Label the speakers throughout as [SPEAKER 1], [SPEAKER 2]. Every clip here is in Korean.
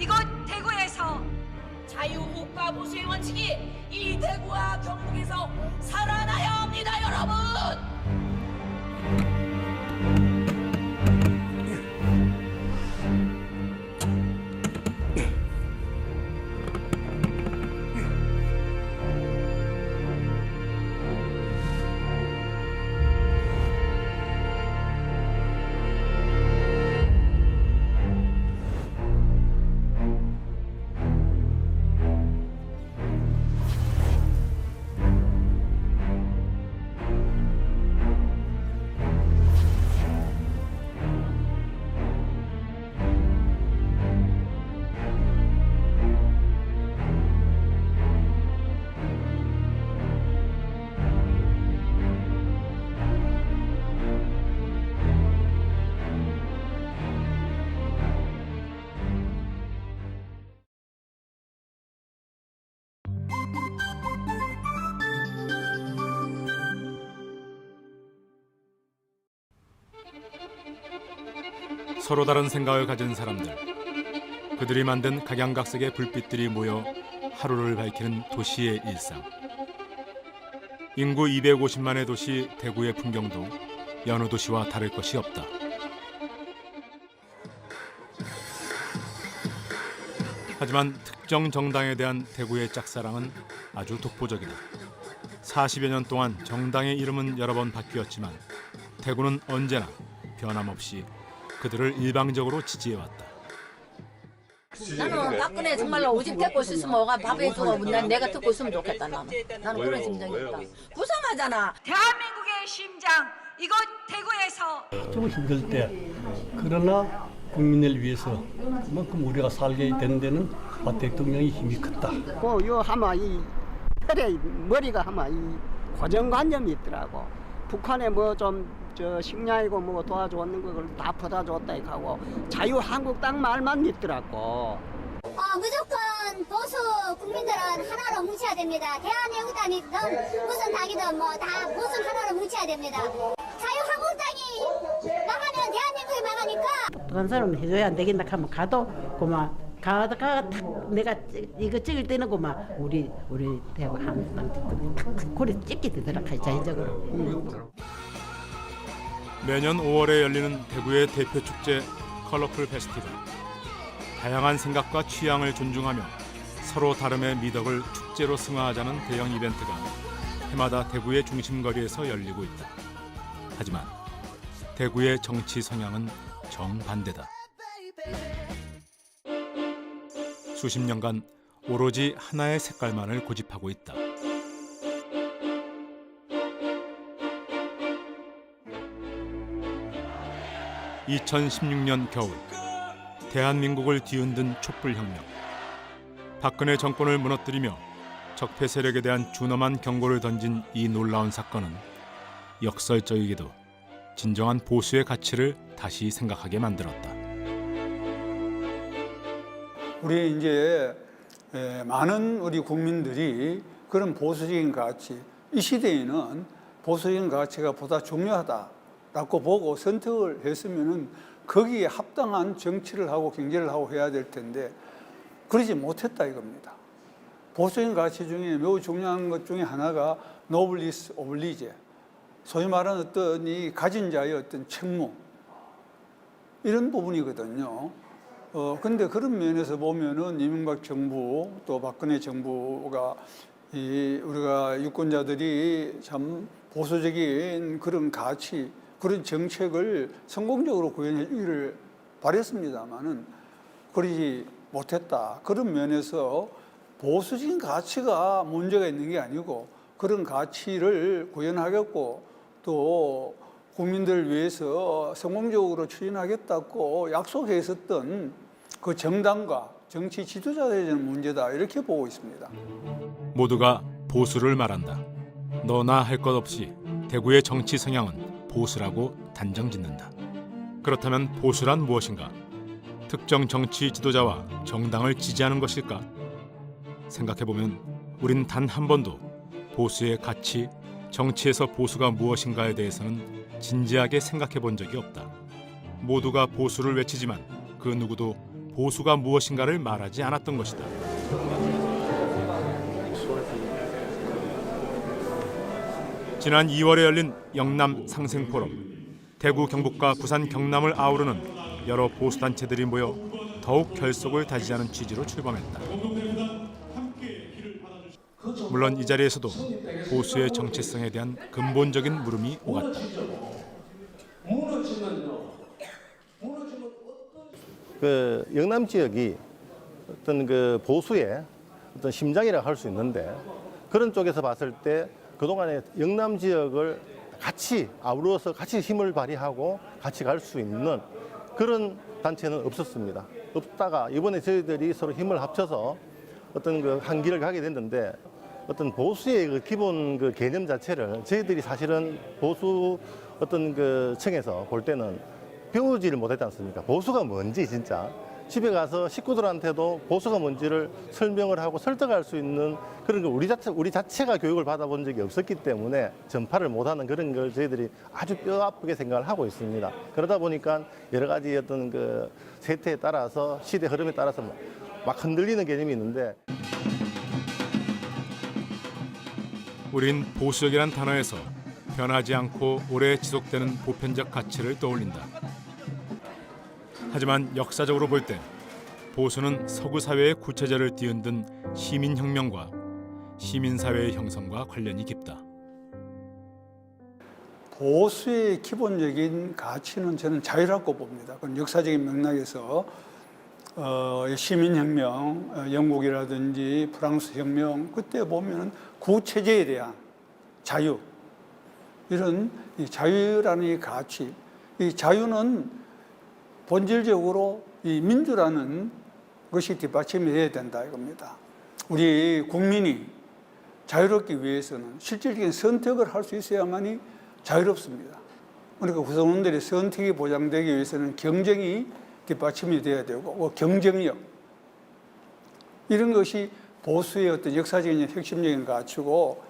[SPEAKER 1] 이곳 대구에서
[SPEAKER 2] 자유국가 보수의 원칙이 이 대구와 경북에서 살아나야 합니다, 여러분.
[SPEAKER 3] 서로 다른 생각을 가진 사람들, 그들이 만든 각양각색의 불빛들이 모여 하루를 밝히는 도시의 일상. 인구 250만의 도시 대구의 풍경도 여느 도시와 다를 것이 없다. 하지만 특정 정당에 대한 대구의 짝사랑은 아주 독보적이다. 40여 년 동안 정당의 이름은 여러 번 바뀌었지만 대구는 언제나 변함없이 그들을 일방적으로 지지해왔다.
[SPEAKER 4] 나는 박근혜 정말로 오직 듣고 있으면 오가 밥해주고 내가 듣고 있으면 좋겠다. 나는 그런 심정이 있다. 부상하잖아.
[SPEAKER 1] 대한민국의 심장 이곳 대구에서
[SPEAKER 5] 좀 힘들 때 그러나 국민을 위해서 그만큼 우리가 살게 된 데는 박 대통령의 힘이 컸다.
[SPEAKER 6] 요 하마 이 혈에 머리가 하마 이 고정관념이 있더라고. 북한에 뭐 좀 식량이고 뭐 도와줬는 걸 다 퍼다줬다 하고 자유한국당 말만 믿더라고.
[SPEAKER 7] 무조건 보수 국민들은 하나로 뭉쳐야 됩니다. 대한애국당이든 무슨 당이든 뭐 다 보수 하나로 뭉쳐야 됩니다. 자유한국당이 망하면 대한민국이 망하니까.
[SPEAKER 8] 한 사람은 해줘야 안 되겠나 하면 가도 고마 가다가 내가 이거 찍을 때는 고마 우리 대구 한국당 딱 고리 찍게 되더라 자연적으로.
[SPEAKER 3] 매년 5월에 열리는 대구의 대표 축제 컬러풀 페스티벌. 다양한 생각과 취향을 존중하며 서로 다름의 미덕을 축제로 승화하자는 대형 이벤트가 해마다 대구의 중심거리에서 열리고 있다. 하지만 대구의 정치 성향은 정반대다. 수십 년간 오로지 하나의 색깔만을 고집하고 있다. (2016년) 겨울 대한민국을 뒤흔든 촛불혁명. 박근혜 정권을 무너뜨리며 적폐 세력에 대한 준엄한 경고를 던진 이 놀라운 사건은 역설적이게도 진정한 보수의 가치를 다시 생각하게 만들었다.
[SPEAKER 9] 우리 이제 많은 우리 국민들이 그런 보수적인 가치, 이 시대에는 보수적인 가치가 보다 중요하다라고 보고 선택을 했으면은 거기에 합당한 정치를 하고 경제를 하고 해야 될 텐데 그러지 못했다 이겁니다. 보수적인 가치 중에 매우 중요한 것 중에 하나가 노블리스 오블리제, 소위 말하는 어떤 이 가진 자의 어떤 책무, 이런 부분이거든요. 근데 그런 면에서 보면은 이명박 정부 또 박근혜 정부가 우리가 유권자들이 참 보수적인 그런 가치, 그런 정책을 성공적으로 구현하기를 바랬습니다만은 그러지 못했다. 그런 면에서 보수적인 가치가 문제가 있는 게 아니고 그런 가치를 구현하겠고 또 국민들을 위해서 성공적으로 추진하겠다고 약속했었던 그 정당과 정치 지도자에 대한 문제다 이렇게 보고 있습니다.
[SPEAKER 3] 모두가 보수를 말한다. 너나 할 것 없이 대구의 정치 성향은 보수라고 단정짓는다. 그렇다면 보수란 무엇인가? 특정 정치 지도자와 정당을 지지하는 것일까? 생각해보면 우린 단 한 번도 보수의 가치, 정치에서 보수가 무엇인가에 대해서는 진지하게 생각해 본 적이 없다. 모두가 보수를 외치지만 그 누구도 보수가 무엇인가를 말하지 않았던 것이다. 지난 2월에 열린 영남 상생 포럼. 대구 경북과 부산 경남을 아우르는 여러 보수 단체들이 모여 더욱 결속을 다지자는 취지로 출범했다. 물론 이 자리에서도 보수의 정체성에 대한 근본적인 물음이 오갔다.
[SPEAKER 10] 그 영남 지역이 어떤 그 보수의 어떤 심장이라고 할 수 있는데, 그런 쪽에서 봤을 때 그동안에 영남 지역을 같이 아우러서 같이 힘을 발휘하고 같이 갈 수 있는 그런 단체는 없었습니다. 없다가 이번에 저희들이 서로 힘을 합쳐서 어떤 그 한 길을 가게 됐는데, 어떤 보수의 그 기본 그 개념 자체를 저희들이 사실은 보수 어떤 그 층에서 볼 때는 배우지를 못했지 않습니까? 보수가 뭔지 진짜 집에 가서 식구들한테도 보수가 뭔지를 설명을 하고 설득할 수 있는 그런 걸 우리 자체가 교육을 받아본 적이 없었기 때문에 전파를 못하는 그런 걸 저희들이 아주 뼈 아프게 생각을 하고 있습니다. 그러다 보니까 여러 가지 어떤 그 세태에 따라서 시대 흐름에 따라서 막 흔들리는 개념이 있는데,
[SPEAKER 3] 우린 보수적이란 단어에서 변하지 않고 오래 지속되는 보편적 가치를 떠올린다. 하지만 역사적으로 볼 때 보수는 서구 사회의 구체제를 뒤흔든 시민혁명과 시민사회의 형성과 관련이 깊다.
[SPEAKER 9] 보수의 기본적인 가치는 저는 자유라고 봅니다. 그건 역사적인 맥락에서 시민혁명, 영국이라든지 프랑스 혁명, 그때 보면 구체제에 대한 자유, 이런 이 자유라는 이 가치, 이 자유는 본질적으로 이 민주라는 것이 뒷받침이 돼야 된다 이겁니다. 우리 국민이 자유롭기 위해서는 실질적인 선택을 할 수 있어야만이 자유롭습니다. 그러니까 구성원들의 선택이 보장되기 위해서는 경쟁이 뒷받침이 돼야 되고, 경쟁력, 이런 것이 보수의 어떤 역사적인 핵심적인 가치고,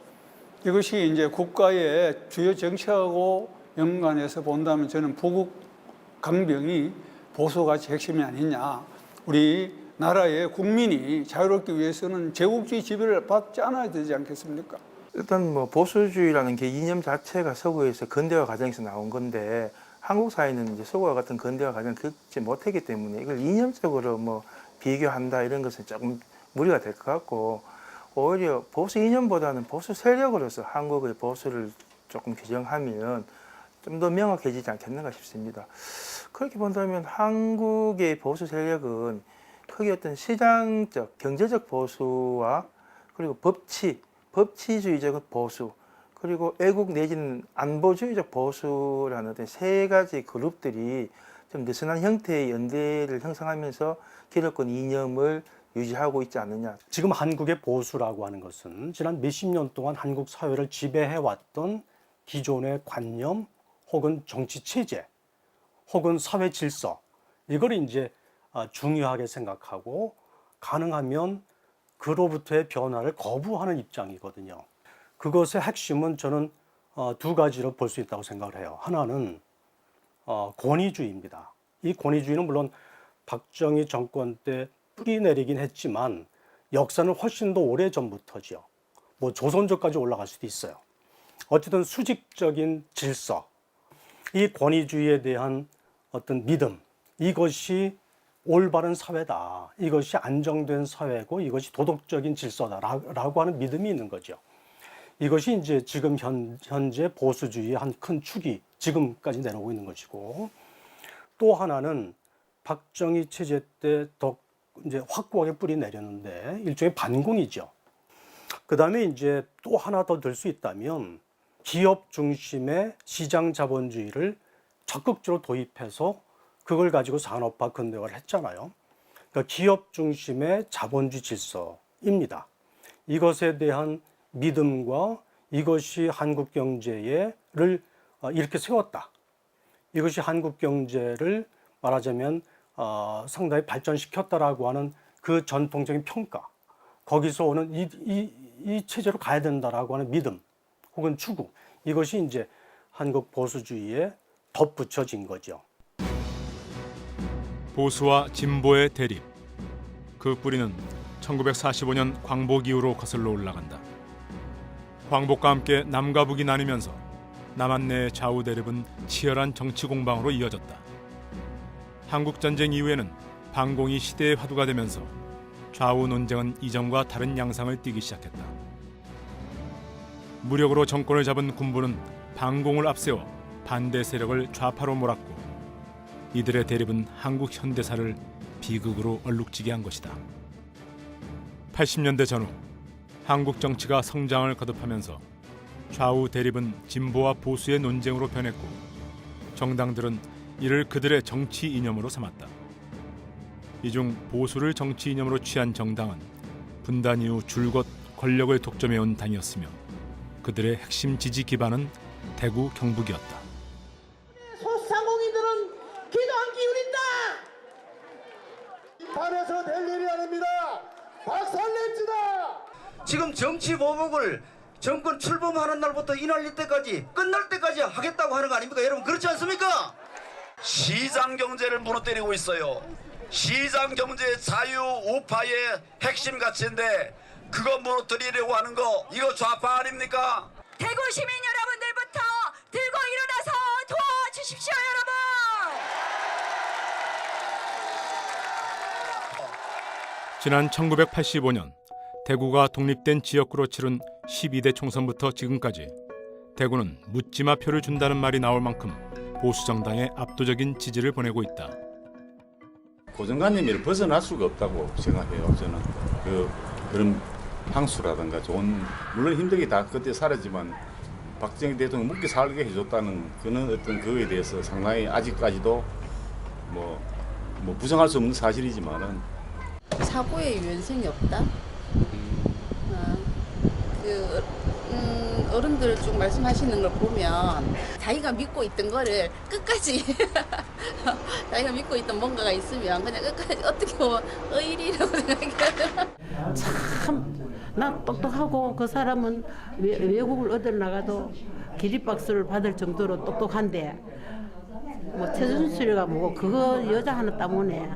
[SPEAKER 9] 이것이 이제 국가의 주요 정책하고 연관해서 본다면 저는 부국 강병이 보수가치 핵심이 아니냐. 우리 나라의 국민이 자유롭기 위해서는 제국주의 지배를 받지 않아야 되지 않겠습니까?
[SPEAKER 11] 일단 뭐 보수주의라는 게 이념 자체가 서구에서 근대화 과정에서 나온 건데, 한국 사회는 이제 서구와 같은 근대화 과정을 겪지 못했기 때문에 이걸 이념적으로 뭐 비교한다 이런 것은 조금 무리가 될 것 같고, 오히려 보수 이념보다는 보수 세력으로서 한국의 보수를 조금 규정하면 좀 더 명확해지지 않겠는가 싶습니다. 그렇게 본다면 한국의 보수 세력은 크게 어떤 시장적, 경제적 보수와 그리고 법치주의적 보수, 그리고 애국 내지는 안보주의적 보수라는 어떤 세 가지 그룹들이 좀 느슨한 형태의 연대를 형성하면서 기득권 이념을 유지하고 있지 않느냐.
[SPEAKER 5] 지금 한국의 보수라고 하는 것은 지난 몇십 년 동안 한국 사회를 지배해왔던 기존의 관념 혹은 정치 체제 혹은 사회 질서, 이걸 이제 중요하게 생각하고 가능하면 그로부터의 변화를 거부하는 입장이거든요. 그것의 핵심은 저는 두 가지로 볼 수 있다고 생각을 해요. 하나는 권위주의입니다. 이 권위주의는 물론 박정희 정권 때 뿌리내리긴 했지만 역사는 훨씬 더 오래전부터죠. 뭐 조선조까지 올라갈 수도 있어요. 어쨌든 수직적인 질서, 이 권위주의에 대한 어떤 믿음, 이것이 올바른 사회다, 이것이 안정된 사회고 이것이 도덕적인 질서다라고 하는 믿음이 있는 거죠. 이것이 이제 지금 현재 보수주의의 한 큰 축이 지금까지 내려오고 있는 것이고, 또 하나는 박정희 체제 때 더 이제 확고하게 뿌리 내렸는데 일종의 반공이죠. 그 다음에 이제 또 하나 더 들 수 있다면 기업 중심의 시장 자본주의를 적극적으로 도입해서 그걸 가지고 산업화 근대화를 했잖아요. 그러니까 기업 중심의 자본주의 질서입니다. 이것에 대한 믿음과 이것이 한국 경제를 이렇게 세웠다. 이것이 한국 경제를 말하자면 상당히 발전시켰다라고 하는 그 전통적인 평가, 거기서 오는 이 체제로 가야 된다라고 하는 믿음 혹은 추구, 이것이 이제 한국 보수주의에 덧붙여진 거죠.
[SPEAKER 3] 보수와 진보의 대립. 그 뿌리는 1945년 광복 이후로 거슬러 올라간다. 광복과 함께 남과 북이 나뉘면서 남한 내의 좌우 대립은 치열한 정치 공방으로 이어졌다. 한국전쟁 이후에는 반공이 시대의 화두가 되면서 좌우 논쟁은 이전과 다른 양상을 띠기 시작했다. 무력으로 정권을 잡은 군부는 반공을 앞세워 반대 세력을 좌파로 몰았고, 이들의 대립은 한국 현대사를 비극으로 얼룩지게 한 것이다. 80년대 전후 한국 정치가 성장을 거듭하면서 좌우 대립은 진보와 보수의 논쟁으로 변했고, 정당들은 이를 그들의 정치 이념으로 삼았다. 이 중 보수를 정치 이념으로 취한 정당은 분단 이후 줄곧 권력을 독점해온 당이었으며, 그들의 핵심 지지 기반은 대구 경북이었다.
[SPEAKER 6] 소상공인들은 기도 안 기울인다.
[SPEAKER 10] 반에서 될 일이 아닙니다. 박살냅시다.
[SPEAKER 12] 지금 정치 보복을 정권 출범하는 날부터 이날릴 때까지 끝날 때까지 하겠다고 하는 거 아닙니까? 여러분 그렇지 않습니까? 시장 경제를 무너뜨리고 있어요. 시장 경제 자유 우파의 핵심 가치인데 그거 무너뜨리려고 하는 거 이거 좌파 아닙니까?
[SPEAKER 1] 대구 시민 여러분들부터 들고 일어나서 도와주십시오, 여러분.
[SPEAKER 3] 지난 1985년 대구가 독립된 지역구로 치른 12대 총선부터 지금까지 대구는 묻지마 표를 준다는 말이 나올 만큼 보수 정당에 압도적인 지지를 보내고 있다.
[SPEAKER 13] 고정관념을 벗어날 수가 없다고 생각해요. 저는 그런 향수라든가 좋은, 물론 힘들게 다 그때 살았지만 박정희 대통령 묵게 살게 해줬다는 그런 어떤 그거에 대해서 상당히 아직까지도 뭐 부정할 수 없는 사실이지만은
[SPEAKER 4] 사고의 유연성이 없다. 어른들 쭉 말씀하시는 걸 보면 자기가 믿고 있던 거를 끝까지 자기가 믿고 있던 뭔가가 있으면 그냥 끝까지 어떻게 보면 의리라고 생각해요.
[SPEAKER 8] 참 나 똑똑하고 그 사람은 외국을 얻어 나가도 기립박수를 받을 정도로 똑똑한데 뭐 최순실이가 뭐고 그거 여자 하나 때문에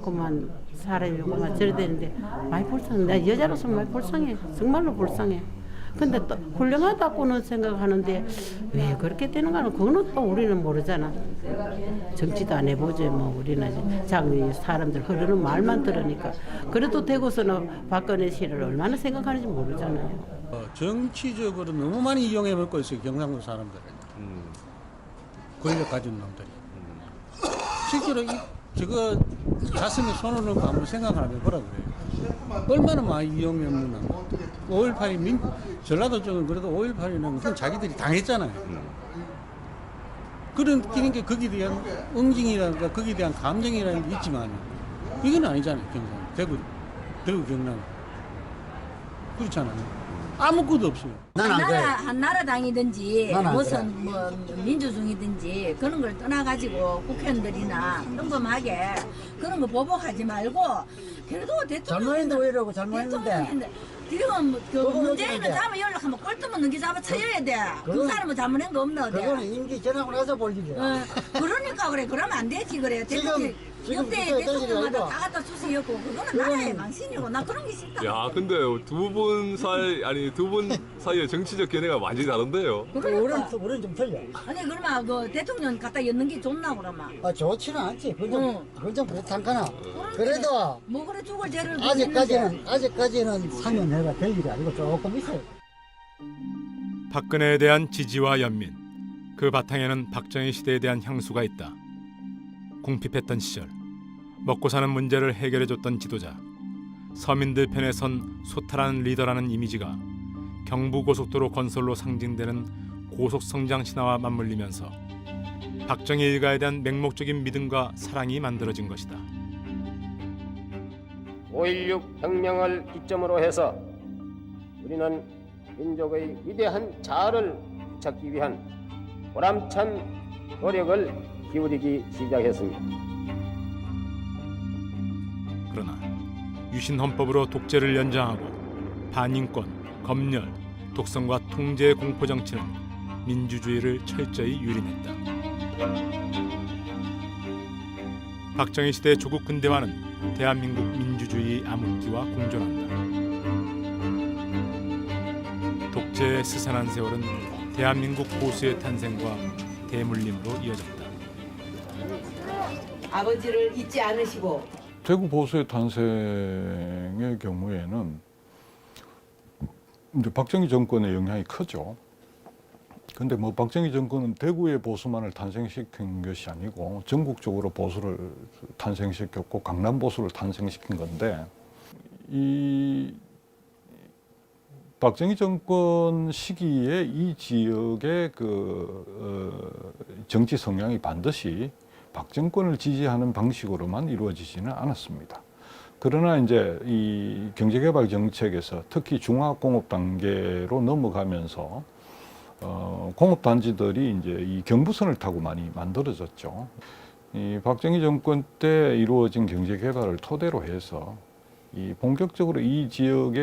[SPEAKER 8] 그만 사람이 그만 저래 되는데 많이 불쌍해. 나 여자로서 많이 불쌍해. 정말로 불쌍해. 근데 또 훌륭하다고는 생각하는데 왜 그렇게 되는가는 그거는 또 우리는 모르잖아. 정치도 안 해보지 뭐. 우리는 장의 사람들 흐르는 말만 들으니까. 그래도 대구서는 박근혜 씨를 얼마나 생각하는지 모르잖아요.
[SPEAKER 14] 정치적으로 너무 많이 이용해 먹고 있어요. 경상도 사람들은. 권력 가진 놈들이. 실제로 저거 가슴에 손을 넣고 한번 생각을 해보라 그래요. 얼마나 많이 이용해 먹나. 5.18이 전라도 쪽은 그래도 5.18이는 그건 자기들이 당했잖아요. 그런 게 거기에 대한 응징이라든가 거기에 대한 감정이라는 게 있지만 이건 아니잖아요. 경상 대구 경남 그렇잖아요. 아무것도 없어요.
[SPEAKER 2] 한나라당이든지 무슨 뭐 민주중이든지 그런 걸 떠나가지고 국회의원들이나 평범하게 그런 거 보복하지 말고 그래도 대통령
[SPEAKER 6] 잘못했는데 왜 이러고 잘못했는데
[SPEAKER 2] 지금 그 문재인은 다음에 연락하면 꼴뚜만 넘게 잡아 쳐야 돼. 그 사람은 잘못한 거 없나 어디?
[SPEAKER 6] 그거는 임기 지나고 나서 볼 일이야.
[SPEAKER 2] 그러니까 그래. 그러면 안 되지 그래. 대통령 역대 대통령마다 다 갖다 주시었고 그거는 나라의 망신이고 나 그런 게 싫다.
[SPEAKER 15] 야 근데 두 분 사이의 정치적 견해가 완전히 다른데요.
[SPEAKER 2] 그러니까.
[SPEAKER 6] 우리는 좀 틀려.
[SPEAKER 2] 아니 그러면 그 대통령 갖다 엮는 게 좋나 그러면?
[SPEAKER 6] 좋지는 않지. 그건 좀 못한가나. 그래도
[SPEAKER 2] 뭐 그래 죽을 죄를
[SPEAKER 6] 아직까지는 사면회가 될 일이 아니고 조금 있어요.
[SPEAKER 3] 박근혜에 대한 지지와 연민, 그 바탕에는 박정희 시대에 대한 향수가 있다. 궁핍했던 시절, 먹고 사는 문제를 해결해줬던 지도자, 서민들 편에 선 소탈한 리더라는 이미지가 경부고속도로 건설로 상징되는 고속성장 신화와 맞물리면서 박정희 일가에 대한 맹목적인 믿음과 사랑이 만들어진 것이다.
[SPEAKER 16] 5.16 혁명을 기점으로 해서 우리는 민족의 위대한 자아를 찾기 위한 보람찬 노력을 기울이기 시작했습니다.
[SPEAKER 3] 그러나 유신 헌법으로 독재를 연장하고 반인권, 검열, 독선과 통제의 공포 정치는 민주주의를 철저히 유린했다. 박정희 시대 조국 근대화는 대한민국 민주주의 암흑기와 공존한다. 독재의 스산한 세월은 대한민국 보수의 탄생과 대물림으로 이어졌다.
[SPEAKER 8] 아버지를 잊지 않으시고
[SPEAKER 17] 대구 보수의 탄생의 경우에는 이제 박정희 정권의 영향이 크죠. 근데 뭐 박정희 정권은 대구의 보수만을 탄생시킨 것이 아니고 전국적으로 보수를 탄생시켰고 강남 보수를 탄생시킨 건데, 이 박정희 정권 시기에 이 지역의 정치 성향이 반드시 박정권을 지지하는 방식으로만 이루어지지는 않았습니다. 그러나 이제 이 경제개발 정책에서 특히 중화공업 단계로 넘어가면서 공업단지들이 이제 이 경부선을 타고 많이 만들어졌죠. 이 박정희 정권 때 이루어진 경제개발을 토대로 해서 이 본격적으로 이 지역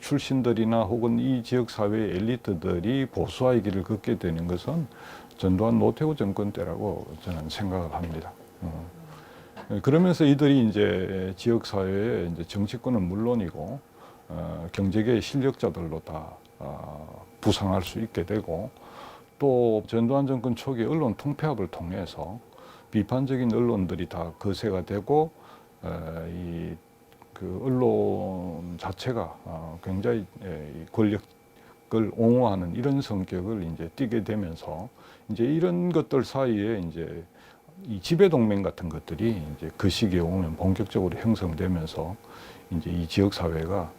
[SPEAKER 17] 출신들이나 혹은 이 지역 사회의 엘리트들이 보수화의 길을 걷게 되는 것은 전두환 노태우 정권 때라고 저는 생각을 합니다. 그러면서 이들이 이제 지역 사회의 이제 정치권은 물론이고 경제계의 실력자들로 다 부상할 수 있게 되고, 또 전두환 정권 초기 언론 통폐합을 통해서 비판적인 언론들이 다 거세가 되고 그 언론 자체가 굉장히 권력을 옹호하는 이런 성격을 이제 띠게 되면서 이제 이런 것들 사이에 이제 이 지배 동맹 같은 것들이 이제 그 시기에 오면 본격적으로 형성되면서 이제 이 지역 사회가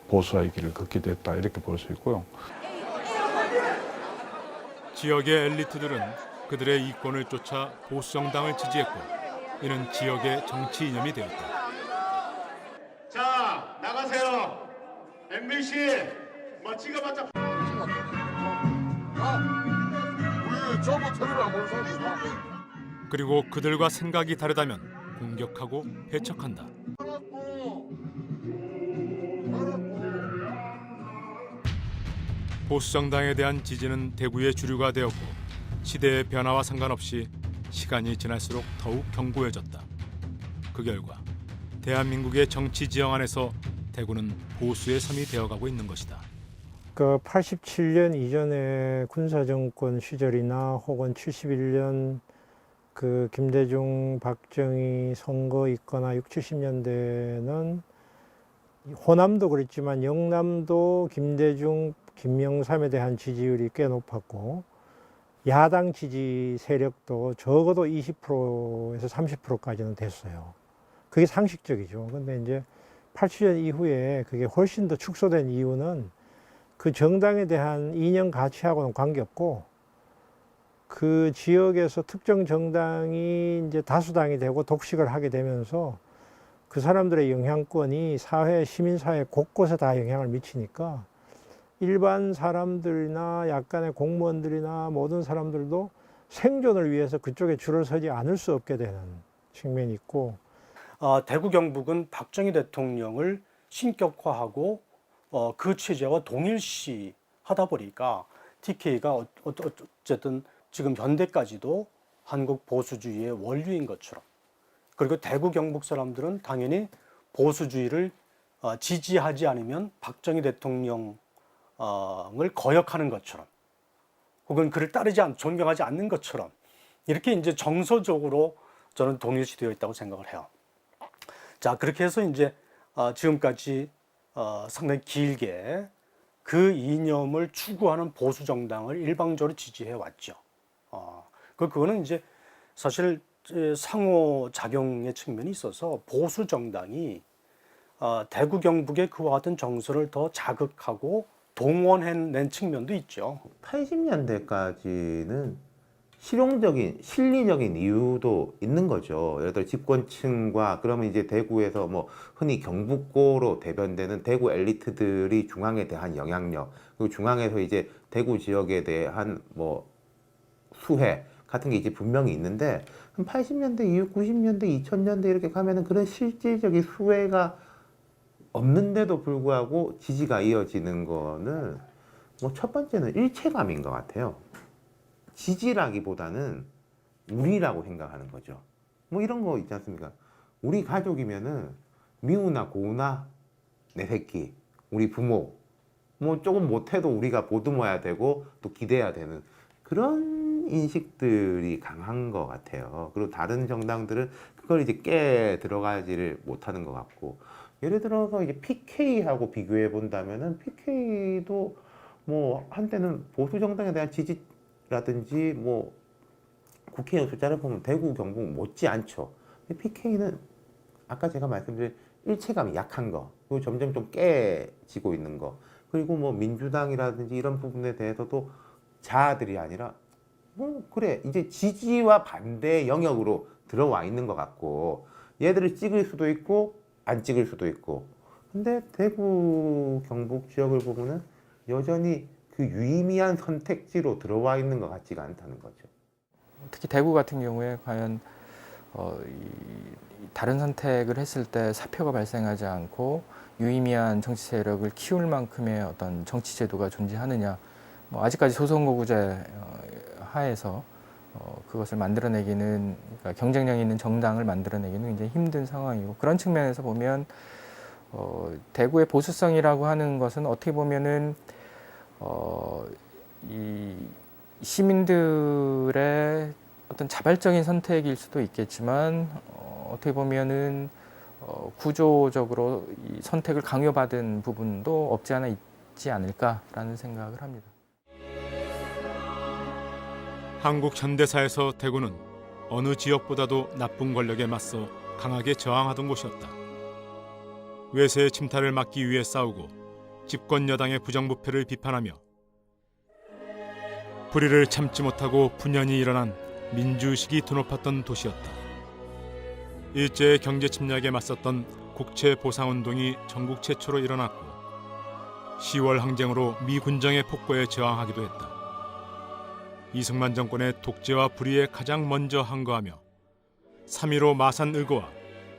[SPEAKER 17] 보수화의 길을 걷게 됐다, 이렇게 볼 수 있고요.
[SPEAKER 3] 지역의 엘리트들은 그들의 이권을 쫓아 보수 정당을 지지했고, 이는 지역의 정치 이념이 되었다.
[SPEAKER 18] 자, 나가세요. MBC 뭐 찍어봤자 우리 저거 테레비랑 볼 사람.
[SPEAKER 3] 그리고 그들과 생각이 다르다면 공격하고 배척한다. 보수 정당에 대한 지지는 대구의 주류가 되었고, 시대의 변화와 상관없이 시간이 지날수록 더욱 견고해졌다. 그 결과 대한민국의 정치 지형 안에서 대구는 보수의 섬이 되어가고 있는 것이다.
[SPEAKER 19] 그 87년 이전에 군사정권 시절이나 혹은 71년 그 김대중, 박정희 선거 있거나 60, 70년대는 호남도 그랬지만 영남도 김대중, 김영삼에 대한 지지율이 꽤 높았고, 야당 지지 세력도 적어도 20%에서 30%까지는 됐어요. 그게 상식적이죠. 근데 이제 87년 이후에 그게 훨씬 더 축소된 이유는 그 정당에 대한 이념 가치하고는 관계없고, 그 지역에서 특정 정당이 이제 다수당이 되고 독식을 하게 되면서 그 사람들의 영향권이 사회, 시민사회 곳곳에 다 영향을 미치니까 일반 사람들이나 약간의 공무원들이나 모든 사람들도 생존을 위해서 그쪽에 줄을 서지 않을 수 없게 되는 측면이 있고,
[SPEAKER 5] 대구 경북은 박정희 대통령을 신격화하고 그 체제와 동일시 하다 보니까 TK가 어쨌든 지금 현대까지도 한국 보수주의의 원류인 것처럼, 그리고 대구 경북 사람들은 당연히 보수주의를 지지하지 않으면 박정희 대통령을 거역하는 것처럼, 혹은 그를 존경하지 않는 것처럼, 이렇게 이제 정서적으로 저는 동일시되어 있다고 생각을 해요. 자, 그렇게 해서 이제 지금까지 상당히 길게 그 이념을 추구하는 보수 정당을 일방적으로 지지해 왔죠. 그거는 이제 사실 상호작용의 측면이 있어서 보수 정당이 대구 경북의 그와 같은 정서를 더 자극하고 동원해낸 측면도 있죠.
[SPEAKER 20] 80년대까지는 실용적인, 실리적인 이유도 있는 거죠. 예를 들어 집권층과, 그러면 이제 대구에서 뭐 흔히 경북고로 대변되는 대구 엘리트들이 중앙에 대한 영향력, 그리고 중앙에서 이제 대구 지역에 대한 뭐 수혜 같은 게 이제 분명히 있는데, 한 80년대 이후 90년대, 2000년대 이렇게 가면은 그런 실질적인 수혜가 없는데도 불구하고 지지가 이어지는 거는 뭐 첫 번째는 일체감인 것 같아요. 지지라기보다는 우리라고 생각하는 거죠. 뭐 이런 거 있지 않습니까? 우리 가족이면은 미우나 고우나 내 새끼, 우리 부모, 뭐 조금 못해도 우리가 보듬어야 되고 또 기대야 되는 그런 인식들이 강한 것 같아요. 그리고 다른 정당들은 그걸 이제 깨 들어가지를 못하는 것 같고, 예를 들어서 이제 PK하고 비교해 본다면은 PK도 뭐 한때는 보수 정당에 대한 지지라든지 뭐 국회의원 숫자를 보면 대구, 경북 못지 않죠. 근데 PK는 아까 제가 말씀드린 일체감이 약한 거, 그리고 점점 좀 깨지고 있는 거, 그리고 뭐 민주당이라든지 이런 부분에 대해서도 자아들이 아니라 뭐 그래 이제 지지와 반대 영역으로 들어와 있는 것 같고, 얘들을 찍을 수도 있고 안 찍을 수도 있고. 근데 대구, 경북 지역을 보면은 여전히 그 유의미한 선택지로 들어와 있는 것 같지가 않다는 거죠.
[SPEAKER 21] 특히 대구 같은 경우에 과연 다른 선택을 했을 때 사표가 발생하지 않고 유의미한 정치 세력을 키울 만큼의 어떤 정치 제도가 존재하느냐, 뭐 아직까지 소선거구제 하에서 그것을 만들어내기는, 그러니까 경쟁력 있는 정당을 만들어내기는 굉장히 힘든 상황이고, 그런 측면에서 보면 대구의 보수성이라고 하는 것은 어떻게 보면은 이 시민들의 어떤 자발적인 선택일 수도 있겠지만 어떻게 보면은 구조적으로 이 선택을 강요받은 부분도 없지 않아 있지 않을까라는 생각을 합니다.
[SPEAKER 3] 한국 현대사에서 대구는 어느 지역보다도 나쁜 권력에 맞서 강하게 저항하던 곳이었다. 외세의 침탈을 막기 위해 싸우고 집권 여당의 부정부패를 비판하며 불의를 참지 못하고 분연히 일어난 민주의식이 드높았던 도시였다. 일제의 경제 침략에 맞섰던 국채 보상운동이 전국 최초로 일어났고 10월 항쟁으로 미 군정의 폭거에 저항하기도 했다. 이승만 정권의 독재와 불의에 가장 먼저 항거하며 3.15 마산의거와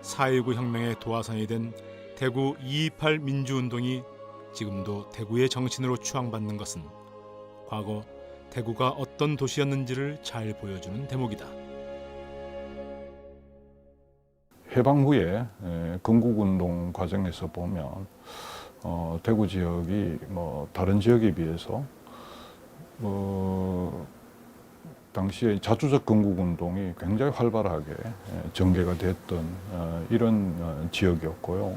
[SPEAKER 3] 4.19 혁명의 도화선이 된 대구 228 민주운동이 지금도 대구의 정신으로 추앙받는 것은 과거 대구가 어떤 도시였는지를 잘 보여주는 대목이다.
[SPEAKER 17] 해방 후에 건국운동 과정에서 보면 대구 지역이 뭐 다른 지역에 비해서 당시에 자주적 건국운동이 굉장히 활발하게 전개가 됐던 이런 지역이었고요.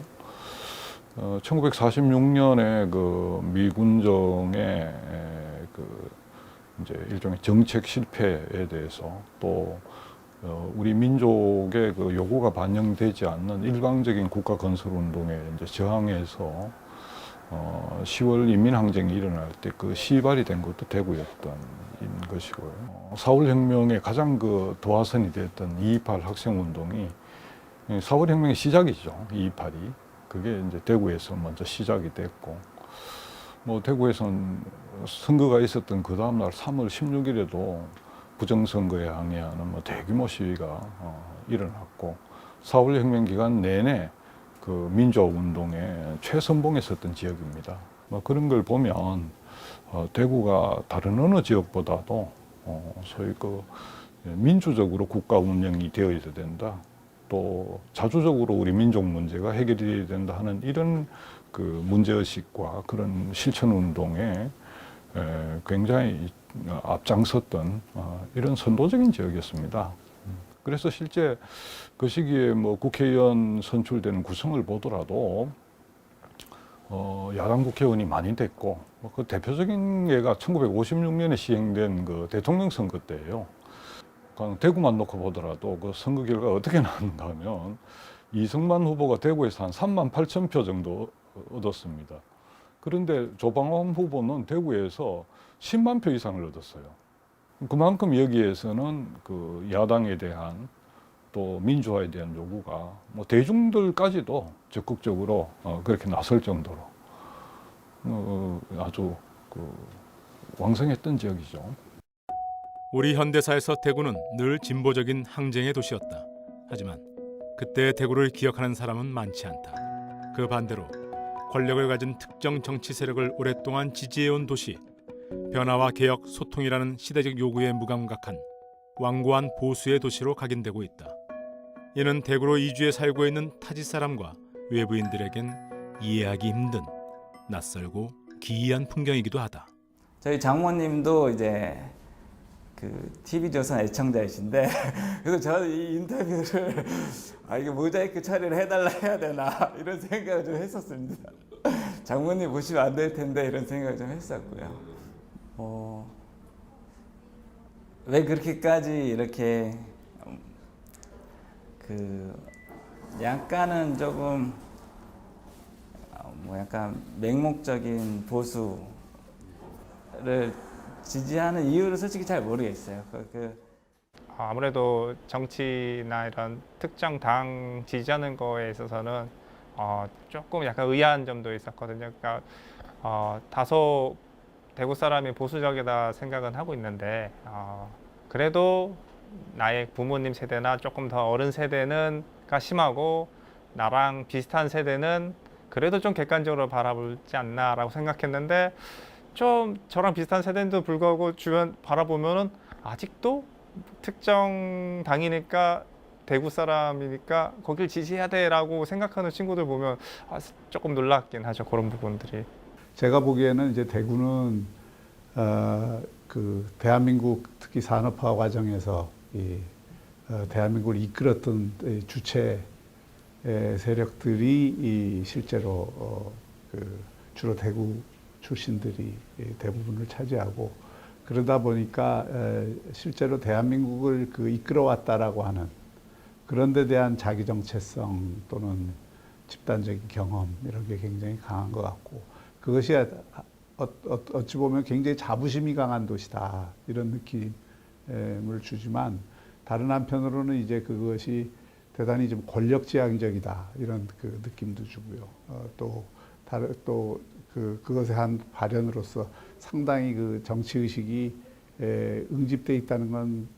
[SPEAKER 17] 1946년에 그 미군정의 그 이제 일종의 정책 실패에 대해서 또 우리 민족의 그 요구가 반영되지 않는 일방적인 국가 건설 운동에 이제 저항해서 10월 인민항쟁이 일어날 때 그 시발이 된 것도 대구였던 것이고요. 4월 혁명의 가장 그 도화선이 됐던 228 학생운동이 4월 혁명의 시작이죠. 228이. 그게 이제 대구에서 먼저 시작이 됐고, 뭐 대구에서는 선거가 있었던 그 다음날 3월 16일에도 부정선거에 항의하는 뭐 대규모 시위가 일어났고, 4월 혁명 기간 내내 그 민주화운동에 최선봉에 섰던 지역입니다. 뭐 그런 걸 보면 대구가 다른 어느 지역보다도 소위 그 민주적으로 국가 운영이 되어야 된다. 또 자주적으로 우리 민족 문제가 해결이 되어야 된다 하는 이런 그 문제의식과 그런 실천운동에 굉장히 앞장섰던 이런 선도적인 지역이었습니다. 그래서 실제 그 시기에 뭐 국회의원 선출되는 구성을 보더라도 야당 국회의원이 많이 됐고, 그 대표적인 예가 1956년에 시행된 그 대통령 선거 때예요. 대구만 놓고 보더라도 그 선거 결과가 어떻게 나왔는가 하면 이승만 후보가 대구에서 한 3만 8천 표 정도 얻었습니다. 그런데 조방원 후보는 대구에서 10만 표 이상을 얻었어요. 그만큼 여기에서는 그 야당에 대한 또 민주화에 대한 요구가 뭐 대중들까지도 적극적으로 그렇게 나설 정도로 아주 그 왕성했던 지역이죠.
[SPEAKER 3] 우리 현대사에서 대구는 늘 진보적인 항쟁의 도시였다. 하지만 그때 대구를 기억하는 사람은 많지 않다. 그 반대로 권력을 가진 특정 정치 세력을 오랫동안 지지해온 도시, 변화와 개혁, 소통이라는 시대적 요구에 무감각한 완고한 보수의 도시로 각인되고 있다. 이는 대구로 이주해 살고 있는 타지 사람과 외부인들에겐 이해하기 힘든 낯설고 기이한 풍경이기도 하다.
[SPEAKER 7] 저희 장모님도 이제 그 TV조선 애청자이신데 그래서 저는 이 인터뷰를 이게 모자이크 처리를 해달라 해야 되나 이런 생각을 좀 했었습니다. 장모님 보시면 안 될 텐데 이런 생각을 좀 했었고요. 왜 그렇게까지 이렇게 그 약간은 조금 약간 맹목적인 보수를 지지하는 이유를 솔직히 잘 모르겠어요.
[SPEAKER 22] 아무래도 정치나 이런 특정 당 지지하는 거에 있어서는 조금 약간 의아한 점도 있었거든요. 그러니까 다소 대구 사람이 보수적이다 생각은 하고 있는데 그래도 나의 부모님 세대나 조금 더 어른 세대는가 심하고 나랑 비슷한 세대는 그래도 좀 객관적으로 바라보지 않나라고 생각했는데 좀 저랑 비슷한 세대인데도 불구하고 주변 바라보면은 아직도 특정 당이니까 대구 사람이니까 거길 지지해야 돼라고 생각하는 친구들 보면 조금 놀랍긴 하죠. 그런 부분들이.
[SPEAKER 23] 제가 보기에는 이제 대구는 그 대한민국 특히 산업화 과정에서 대한민국을 이끌었던 주체 세력들이 실제로 주로 대구 출신들이 대부분을 차지하고 그러다 보니까 실제로 대한민국을 이끌어왔다라고 하는 그런 데 대한 자기 정체성 또는 집단적인 경험 이런 게 굉장히 강한 것 같고 그것이 어찌 보면 굉장히 자부심이 강한 도시다 이런 느낌을 주지만 다른 한편으로는 이제 그것이 대단히 좀 권력지향적이다 이런 그 느낌도 주고요. 그것의 한 발현으로서 상당히 그 정치 의식이 응집돼 있다는 건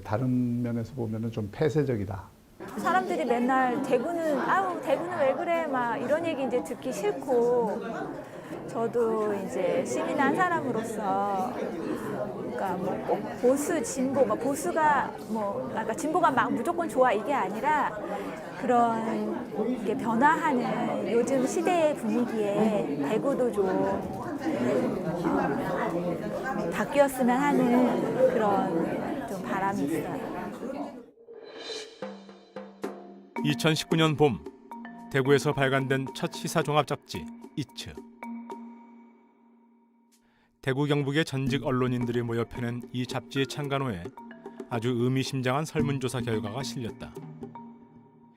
[SPEAKER 23] 다른 면에서 보면은 좀 폐쇄적이다.
[SPEAKER 1] 사람들이 맨날 대구는 왜 그래 막 이런 얘기 이제 듣기 싫고 저도 이제 시민 한 사람으로서 그러니까 뭐 꼭 보수 진보 막 보수가 그러니까 진보가 막 무조건 좋아 이게 아니라 그런 게 변화하는 요즘 시대의 분위기에 대구도 좀 바뀌었으면 하는 그런 좀 바람이 있어요.
[SPEAKER 3] 2019년 봄 대구에서 발간된 첫 시사 종합 잡지 이츠. 대구 경북의 전직 언론인들이 모여 펴낸 이 잡지의 창간호에 아주 의미심장한 설문조사 결과가 실렸다.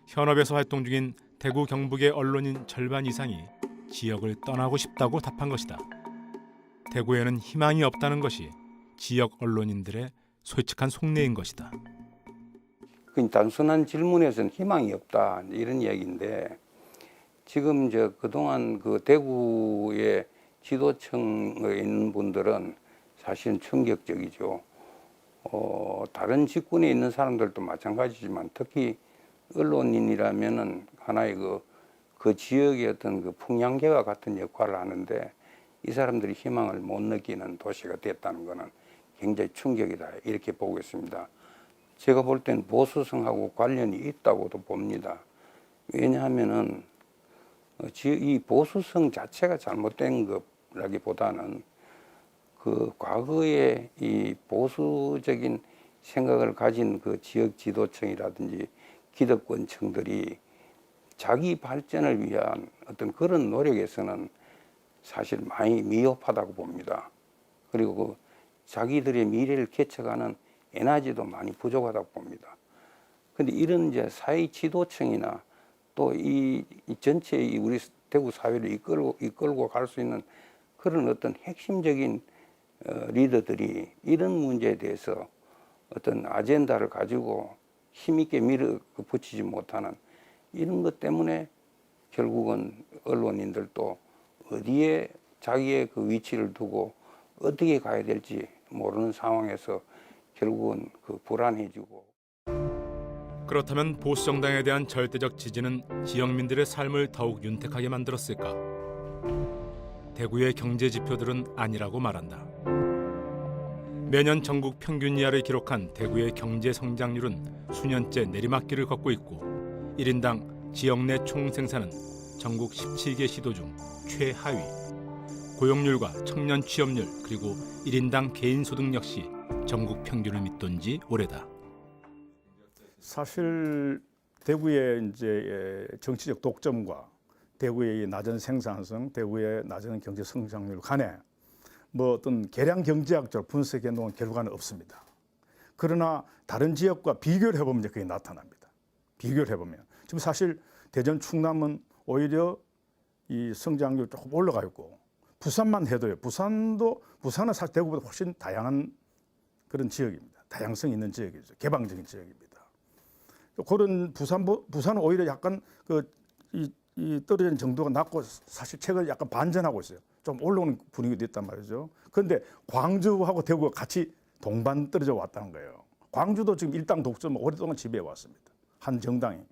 [SPEAKER 3] 현업에서 활동 중인 대구 경북의 언론인 절반 이상이 지역을 떠나고 싶다고 답한 것이다. 대구에는 희망이 없다는 것이 지역 언론인들의 솔직한 속내인 것이다.
[SPEAKER 24] 단순한 질문에서는 희망이 없다 이런 얘기인데 지금 그동안 그 대구의 지도층에 있는 분들은 사실은 충격적이죠. 다른 직군에 있는 사람들도 마찬가지지만 특히 언론인이라면은 하나의 그 지역의 어떤 그 풍향계와 같은 역할을 하는데 이 사람들이 희망을 못 느끼는 도시가 됐다는 것은 굉장히 충격이다 이렇게 보고 있습니다. 제가 볼 때는 보수성하고 관련이 있다고도 봅니다. 왜냐하면은 이 보수성 자체가 잘못된 것라기보다는 그 과거에 이 보수적인 생각을 가진 그 지역 지도층이라든지 기득권층들이 자기 발전을 위한 어떤 그런 노력에서는 사실 많이 미흡하다고 봅니다. 그리고 자기들의 미래를 개척하는 에너지도 많이 부족하다고 봅니다. 그런데 이런 이제 사회 지도층이나 또 이 전체 우리 대구 사회를 이끌고 갈 수 있는 그런 어떤 핵심적인 리더들이 이런 문제에 대해서 어떤 아젠다를 가지고 힘있게 밀어붙이지 못하는 이런 것 때문에 결국은 언론인들도 어디에 자기의 그 위치를 두고 어떻게 가야 될지 모르는 상황에서 결국은 불안해지고.
[SPEAKER 3] 그렇다면 보수 정당에 대한 절대적 지지는 지역민들의 삶을 더욱 윤택하게 만들었을까? 대구의 경제 지표들은 아니라고 말한다. 매년 전국 평균 이하를 기록한 대구의 경제 성장률은 수년째 내리막길을 걷고 있고 1인당 지역 내 총 생산은 전국 17개 시도 중 최하위. 고용률과 청년 취업률 그리고 1인당 개인 소득 역시 전국 평균을 밑돈 지 오래다.
[SPEAKER 9] 사실 대구의 이제 정치적 독점과 대구의 낮은 생산성, 대구의 낮은 경제 성장률 간에 뭐 어떤 계량 경제학적으로 분석해 놓은 결과는 없습니다. 그러나 다른 지역과 비교를 해보면 이제 그게 나타납니다. 비교를 해보면 지금 사실 대전 충남은 오히려 이 성장률 조금 올라가 있고 부산만 해도요. 부산은 사실 대구보다 훨씬 다양한 그런 지역입니다. 다양성 있는 지역이죠. 개방적인 지역입니다. 그런 부산은 오히려 약간 이 떨어지는 정도가 낮고 사실 최근 약간 반전하고 있어요. 좀 올라오는 분위기도 있단 말이죠. 그런데 광주하고 대구가 같이 동반 떨어져 왔다는 거예요. 광주도 지금 일당 독점을 오랫동안 지배해 왔습니다. 한 정당이.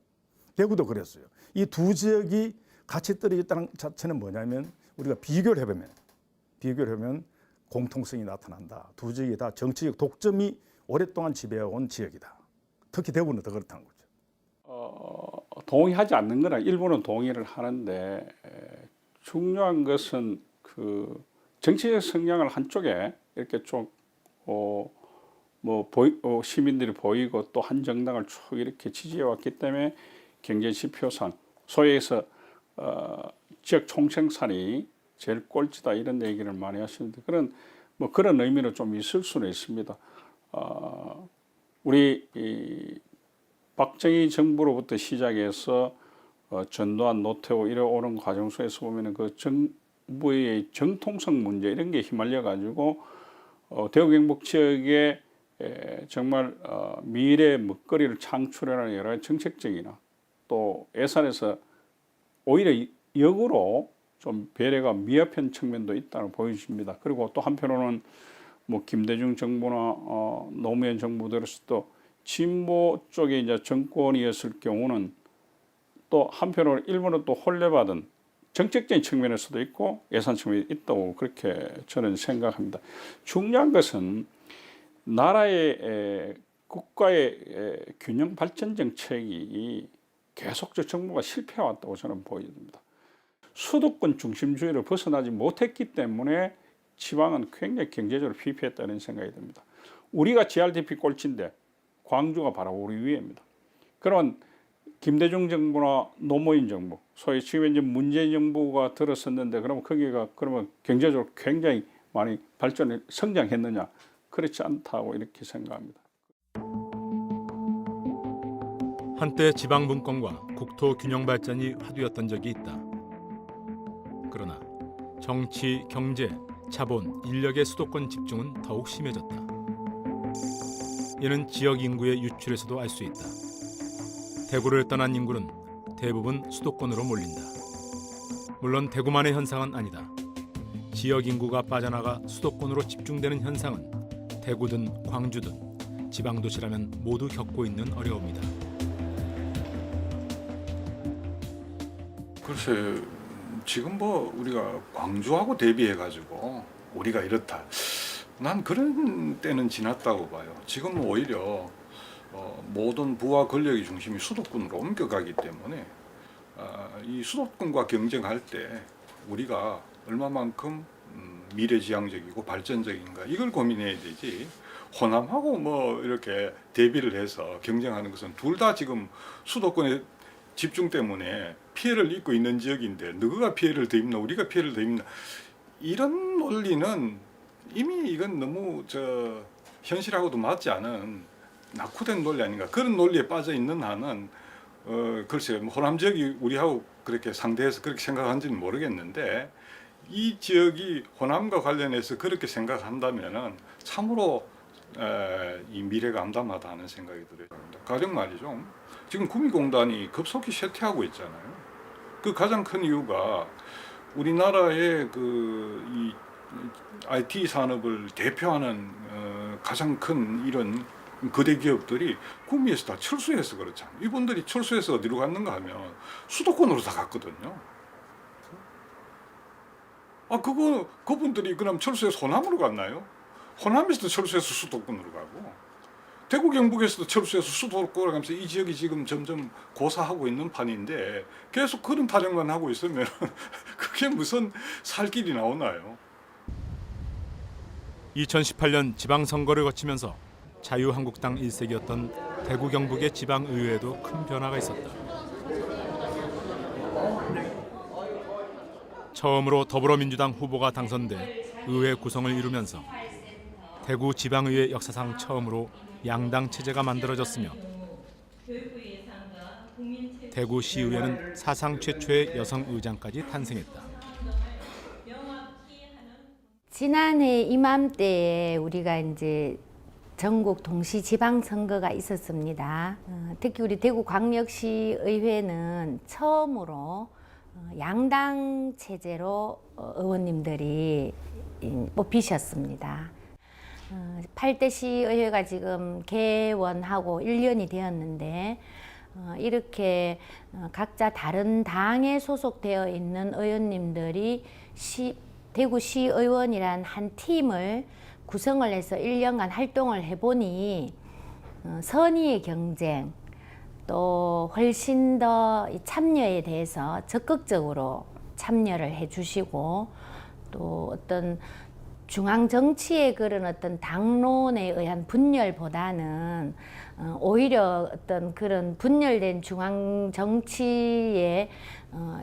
[SPEAKER 9] 대구도 그랬어요. 이 두 지역이 같이 떨어졌다는 자체는 뭐냐면 우리가 비교를 해보면 공통성이 나타난다. 두 지역이 다 정치적 독점이 오랫동안 지배해온 지역이다. 특히 대구는 더 그렇다는 거죠.
[SPEAKER 23] 동의하지 않는 거나 일부는 동의를 하는데 중요한 것은 그 정치적 성향을 한쪽에 이렇게 좀 시민들이 보이고 또 한 정당을 쭉 이렇게 지지해 왔기 때문에 경제 지표상 소위 해서 지역 총생산이 제일 꼴찌다 이런 얘기를 많이 하시는데 그런 의미는 좀 있을 수는 있습니다. 우리 박정희 정부로부터 시작해서 전두환, 노태우 이래오는 과정 속에서 보면은 그 정부의 정통성 문제 이런 게 휘말려 가지고 대구 경북 지역에 정말 미래 먹거리를 창출하는 여러 가지 정책적이나 또 예산에서 오히려 역으로 좀 배려가 미흡한 측면도 있다고 보여집니다. 그리고 또 한편으로는 뭐 김대중 정부나 노무현 정부 들어서도 진보 쪽에 이제 정권이었을 경우는 또 한편으로 일본은 또 혼례받은 정책적인 측면에서도 있고 예산 측면이 있다고 그렇게 저는 생각합니다. 중요한 것은 나라의 국가의 균형 발전 정책이 계속적 정부가 실패해왔다고 저는 보여집니다. 수도권 중심주의를 벗어나지 못했기 때문에 지방은 굉장히 경제적으로 피폐했다는 생각이 듭니다. 우리가 GRDP 꼴찌인데 광주가 바로 우리 위입니다. 그러면 김대중 정부나 노무현 정부, 소위 지금 이제 문재인 정부가 들어섰는데 그러면 거기가 그러면 경제적으로 굉장히 많이 성장했느냐? 그렇지 않다고 이렇게 생각합니다.
[SPEAKER 3] 한때 지방 분권과 국토 균형 발전이 화두였던 적이 있다. 그러나 정치, 경제, 자본, 인력의 수도권 집중은 더욱 심해졌다. 이는 지역 인구의 유출에서도 알 수 있다. 대구를 떠난 인구는 대부분 수도권으로 몰린다. 물론 대구만의 현상은 아니다. 지역 인구가 빠져나가 수도권으로 집중되는 현상은 대구든 광주든 지방 도시라면 모두 겪고 있는 어려움이다.
[SPEAKER 17] 글쎄 지금 뭐 우리가 광주하고 대비해 가지고 우리가 이렇다. 난 그런 때는 지났다고 봐요. 지금 오히려 모든 부와 권력의 중심이 수도권으로 옮겨가기 때문에 이 수도권과 경쟁할 때 우리가 얼마만큼 미래지향적이고 발전적인가 이걸 고민해야 되지. 호남하고 뭐 이렇게 대비를 해서 경쟁하는 것은 둘 다 지금 수도권의 집중 때문에 피해를 입고 있는 지역인데 누가 피해를 더 입나 우리가 피해를 더 입나 이런 논리는 이미 이건 너무 현실하고도 맞지 않은 낙후된 논리 아닌가. 그런 논리에 빠져 있는 한은 글쎄 뭐 호남 지역이 우리하고 그렇게 상대해서 그렇게 생각하는지는 모르겠는데 이 지역이 호남과 관련해서 그렇게 생각한다면은 참으로 이 미래가 암담하다는 생각이 들어요. 가령 말이죠. 지금 구미공단이 급속히 쇠퇴하고 있잖아요. 그 가장 큰 이유가 우리나라의 이 IT 산업을 대표하는 가장 큰 이런 거대 기업들이 구미에서 다 철수해서 그렇잖아요. 이분들이 철수해서 어디로 갔는가 하면 수도권으로 다 갔거든요. 그분들이 그럼 철수해서 호남으로 갔나요?
[SPEAKER 9] 호남에서도 철수해서 수도권으로 가고 대구 경북에서도 철수해서 수도권으로 가면서 이 지역이 지금 점점 고사하고 있는 판인데 계속 그런 타령만 하고 있으면 그게 무슨 살 길이 나오나요?
[SPEAKER 3] 2018년 지방선거를 거치면서 자유한국당 일색이었던 대구 경북의 지방의회에도 큰 변화가 있었다. 처음으로 더불어민주당 후보가 당선돼 의회 구성을 이루면서 대구 지방의회 역사상 처음으로 양당 체제가 만들어졌으며 대구 시의회는 사상 최초의 여성 의장까지 탄생했다.
[SPEAKER 10] 지난해 이맘때에 우리가 이제 전국 동시 지방선거가 있었습니다. 특히 우리 대구광역시의회는 처음으로 양당 체제로 의원님들이 뽑히셨습니다. 8대 시의회가 지금 개원하고 1년이 되었는데 이렇게 각자 다른 당에 소속되어 있는 의원님들이 대구시의원이란 한 팀을 구성을 해서 1년간 활동을 해보니 선의의 경쟁 또 훨씬 더 참여에 대해서 적극적으로 참여를 해주시고 또 어떤 중앙 정치의 그런 어떤 당론에 의한 분열보다는 오히려 어떤 그런 분열된 중앙 정치에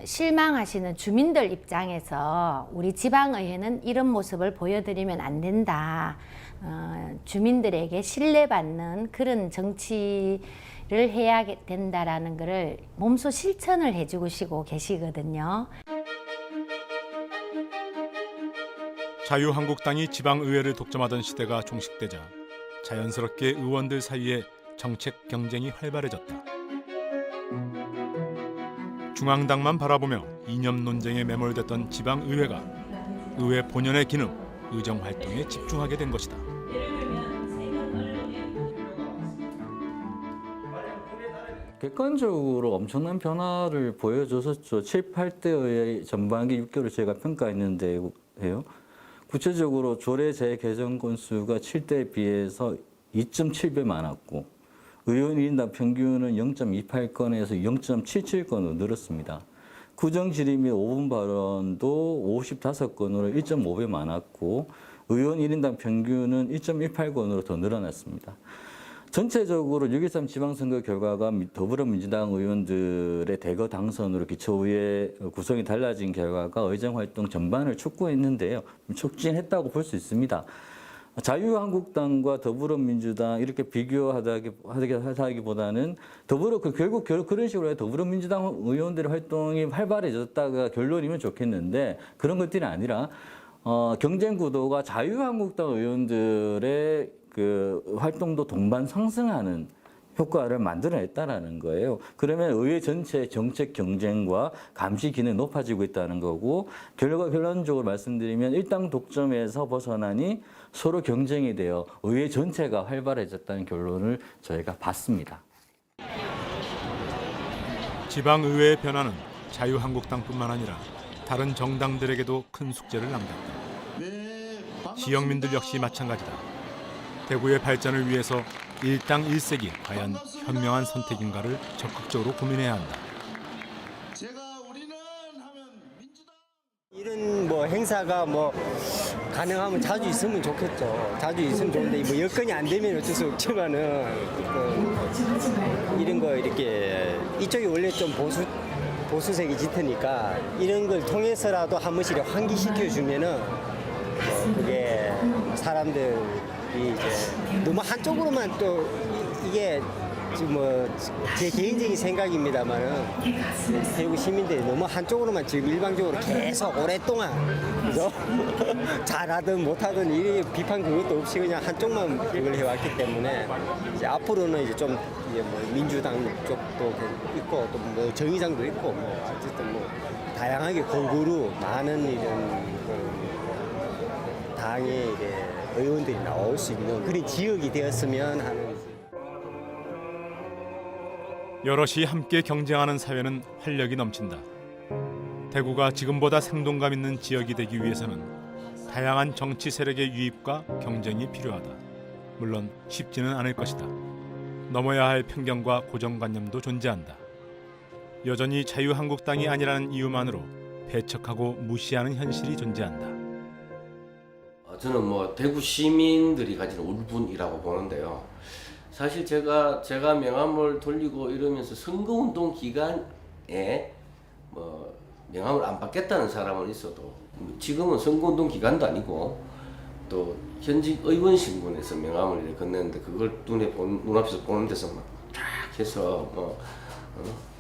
[SPEAKER 10] 실망하시는 주민들 입장에서 우리 지방의회는 이런 모습을 보여드리면 안 된다. 주민들에게 신뢰받는 그런 정치를 해야 된다라는 것을 몸소 실천을 해주시고 계시거든요.
[SPEAKER 3] 자유한국당이 지방의회를 독점하던 시대가 종식되자 자연스럽게 의원들 사이에 정책 경쟁이 활발해졌다. 중앙당만 바라보며 이념 논쟁에 매몰됐던 지방의회가 의회 본연의 기능, 의정 활동에 집중하게 된 것이다.
[SPEAKER 11] 객관적으로 엄청난 변화를 보여줬었죠. 7, 8대의 전반기 6개월을 제가 평가했는데요. 구체적으로 조례 재개정 건수가 7대에 비해서 2.7배 많았고 의원 1인당 평균은 0.28건에서 0.77건으로 늘었습니다. 구정 질의 및 5분 발언도 55건으로 1.5배 많았고 의원 1인당 평균은 1.18건으로 더 늘어났습니다. 전체적으로 6.13 지방선거 결과가 더불어민주당 의원들의 대거 당선으로 기초의회 구성이 달라진 결과가 의정활동 전반을 촉구했는데요. 촉진했다고 볼 수 있습니다. 자유한국당과 더불어민주당 이렇게 비교하기보다는 결국 그런 식으로 더불어민주당 의원들의 활동이 활발해졌다가 결론이면 좋겠는데 그런 것들이 아니라 경쟁 구도가 자유한국당 의원들의 그 활동도 동반 상승하는 효과를 만들어냈다라는 거예요. 그러면 의회 전체의 정책 경쟁과 감시 기능이 높아지고 있다는 거고 결론적으로 말씀드리면 일당 독점에서 벗어나니 서로 경쟁이 되어 의회 전체가 활발해졌다는 결론을 저희가 봤습니다.
[SPEAKER 3] 지방의회의 변화는 자유한국당뿐만 아니라 다른 정당들에게도 큰 숙제를 남겼다. 지역민들 역시 마찬가지다. 대구의 발전을 위해서 일당 일색이 과연 현명한 선택인가를 적극적으로 고민해야 한다.
[SPEAKER 12] 이런 뭐 행사가 뭐 가능하면 자주 있으면 좋겠죠. 자주 있으면 좋은데 뭐 여건이 안 되면 어쩔 수 없지만은 이런 거 이렇게 이쪽이 원래 좀 보수색이 짙으니까 이런 걸 통해서라도 한 번씩 환기시켜 주면은 그게 사람들이 이제 너무 한쪽으로만 또 이게 지금 뭐 제 개인적인 생각입니다만은 대구 시민들이 너무 한쪽으로만 지금 일방적으로 계속 오랫동안 그죠? 잘하든 못하든 이 비판 그것도 없이 그냥 한쪽만 그걸 해왔기 때문에 이제 앞으로는 이제 좀 이제 뭐 민주당 쪽도 있고 또 뭐 정의당도 있고 뭐 어쨌든 뭐 다양하게 골고루 많은 이런 당의 이제 의원들이 나올 수 있는 그런 지역이 되었으면 하는.
[SPEAKER 3] 여럿이 함께 경쟁하는 사회는 활력이 넘친다. 대구가 지금보다 생동감 있는 지역이 되기 위해서는 다양한 정치 세력의 유입과 경쟁이 필요하다. 물론 쉽지는 않을 것이다. 넘어야 할 편견과 고정관념도 존재한다. 여전히 자유한국당이 아니라는 이유만으로 배척하고 무시하는 현실이 존재한다.
[SPEAKER 4] 저는 뭐 대구 시민들이 가진 울분이라고 보는데요. 사실 제가 명함을 돌리고 이러면서 선거운동 기간에 뭐 명함을 안 받겠다는 사람은 있어도 지금은 선거운동 기간도 아니고 또 현직 의원 신분에서 명함을 이렇게 건넸는데 그걸 눈앞에서 보는 데서 막 쫙 해서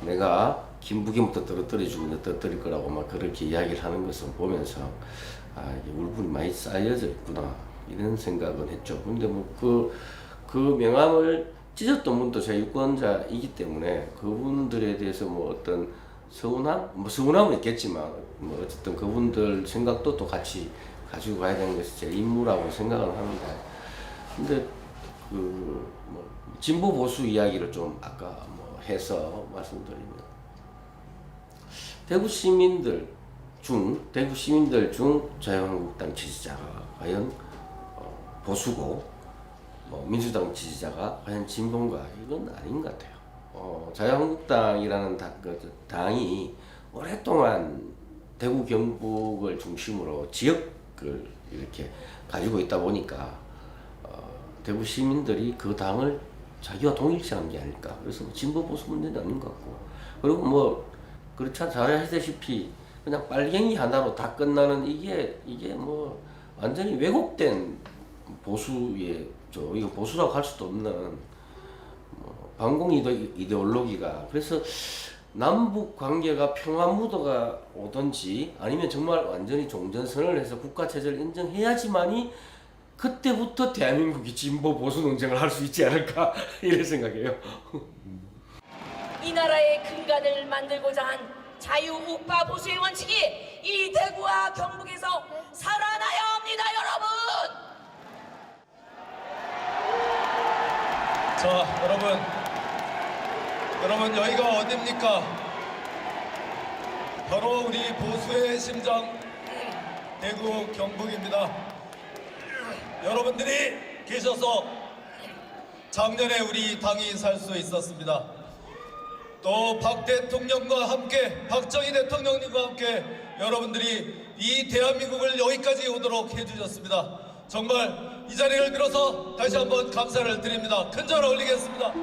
[SPEAKER 4] 내가 김부겸부터 떨어뜨려주고 떨어뜨릴 거라고 막 그렇게 이야기를 하는 것을 보면서 이게 울분이 많이 쌓여져 있구나 이런 생각은 했죠. 근데 뭐 그 명함을 찢었던 분도 제 유권자이기 때문에 그분들에 대해서 뭐 어떤 서운함은 있겠지만 뭐 어쨌든 그분들 생각도 또 같이 가지고 가야 되는 것이 제 임무라고 생각을 합니다. 근데 뭐 진보 보수 이야기를 좀 아까 뭐 해서 말씀드리면 대구 시민들 중 자유한국당 지지자가 과연 보수고 뭐 민주당 지지자가 과연 진보인가 이건 아닌 것 같아요. 자유한국당이라는 당이 오랫동안 대구 경북을 중심으로 지역을 이렇게 가지고 있다 보니까 대구 시민들이 그 당을 자기와 동일시한 게 아닐까. 그래서 뭐 진보 보수 문제는 아닌 것 같고 그리고 뭐 그렇지 잘 아시다시피 그냥 빨갱이 하나로 다 끝나는 이게 뭐 완전히 왜곡된 보수의 이거 보수라고 할 수도 없는 뭐 반공 이데올로기가 그래서 남북 관계가 평화 무드가 오든지 아니면 정말 완전히 종전선언을 해서 국가 체제를 인정해야지만이 그때부터 대한민국이 진보 보수 논쟁을 할 수 있지 않을까 이런 생각이에요.
[SPEAKER 13] 이 나라의 근간을 만들고자 한 자유우파 보수의 원칙이 이 대구와 경북에서 살아나야 합니다, 여러분!
[SPEAKER 14] 자, 여러분 여기가 어딥니까? 바로 우리 보수의 심장 대구 경북입니다. 여러분들이 계셔서 작년에 우리 당이 살 수 있었습니다. 또 박 대통령과 함께 박정희 대통령님과 함께 여러분들이 이 대한민국을 여기까지 오도록 해주셨습니다. 정말 이 자리를 빌어서 다시 한번 감사를 드립니다. 큰 절 올리겠습니다.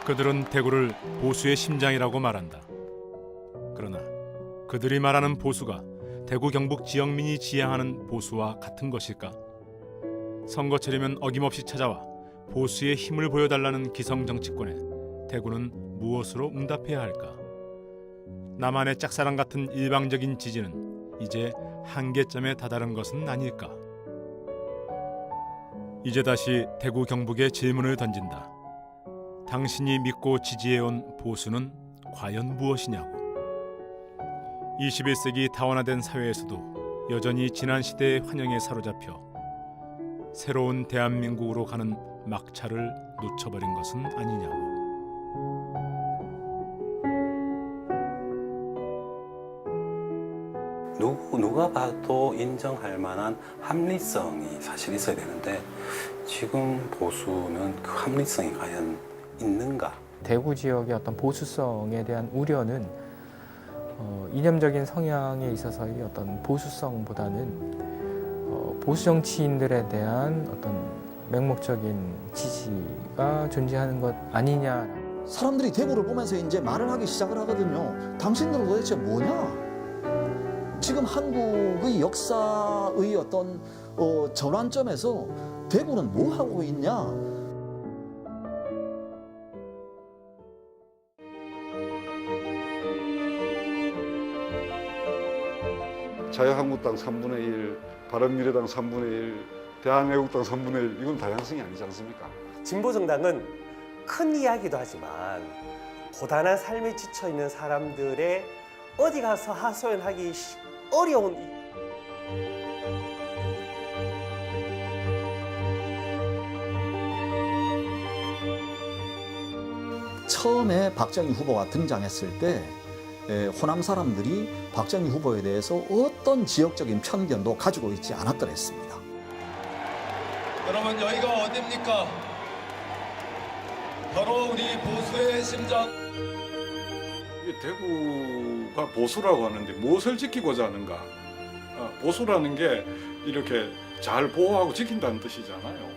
[SPEAKER 3] 그들은 대구를 보수의 심장이라고 말한다. 그러나 그들이 말하는 보수가 대구 경북 지역민이 지향하는 보수와 같은 것일까? 선거철이면 어김없이 찾아와 보수의 힘을 보여달라는 기성 정치권에 대구는 무엇으로 응답해야 할까? 나만의 짝사랑 같은 일방적인 지지는 이제 한계점에 다다른 것은 아닐까? 이제 다시 대구 경북에 질문을 던진다. 당신이 믿고 지지해온 보수는 과연 무엇이냐고. 21세기 다원화된 사회에서도 여전히 지난 시대의 환영에 사로잡혀 새로운 대한민국으로 가는 막차를 놓쳐버린 것은 아니냐고.
[SPEAKER 15] 누가 봐도 인정할 만한 합리성이 사실 있어야 되는데 지금 보수는 그 합리성이 과연 있는가?
[SPEAKER 21] 대구 지역의 어떤 보수성에 대한 우려는 이념적인 성향에 있어서의 어떤 보수성보다는 보수 정치인들에 대한 어떤 맹목적인 지지가 존재하는 것 아니냐.
[SPEAKER 25] 사람들이 대구를 보면서 이제 말을 하기 시작을 하거든요. 당신들은 도대체 뭐냐? 지금 한국의 역사의 어떤 전환점에서 대구는 뭐 하고 있냐?
[SPEAKER 17] 자유한국당 3분의 1, 바른미래당 3분의 1, 대한애국당 3분의 1 이건 다양성이 아니지 않습니까?
[SPEAKER 26] 진보정당은 큰 이야기도 하지만 고단한 삶에 지쳐있는 사람들의 어디 가서 하소연하기 어려운
[SPEAKER 25] 처음에 박정희 후보가 등장했을 때 호남 사람들이 박정희 후보에 대해서 어떤 지역적인 편견도 가지고 있지 않았더라 했습니다.
[SPEAKER 14] 여러분 여기가 어딥니까? 바로 우리 보수의 심장.
[SPEAKER 9] 대구가 보수라고 하는데 무엇을 지키고자 하는가? 보수라는 게 이렇게 잘 보호하고 지킨다는 뜻이잖아요.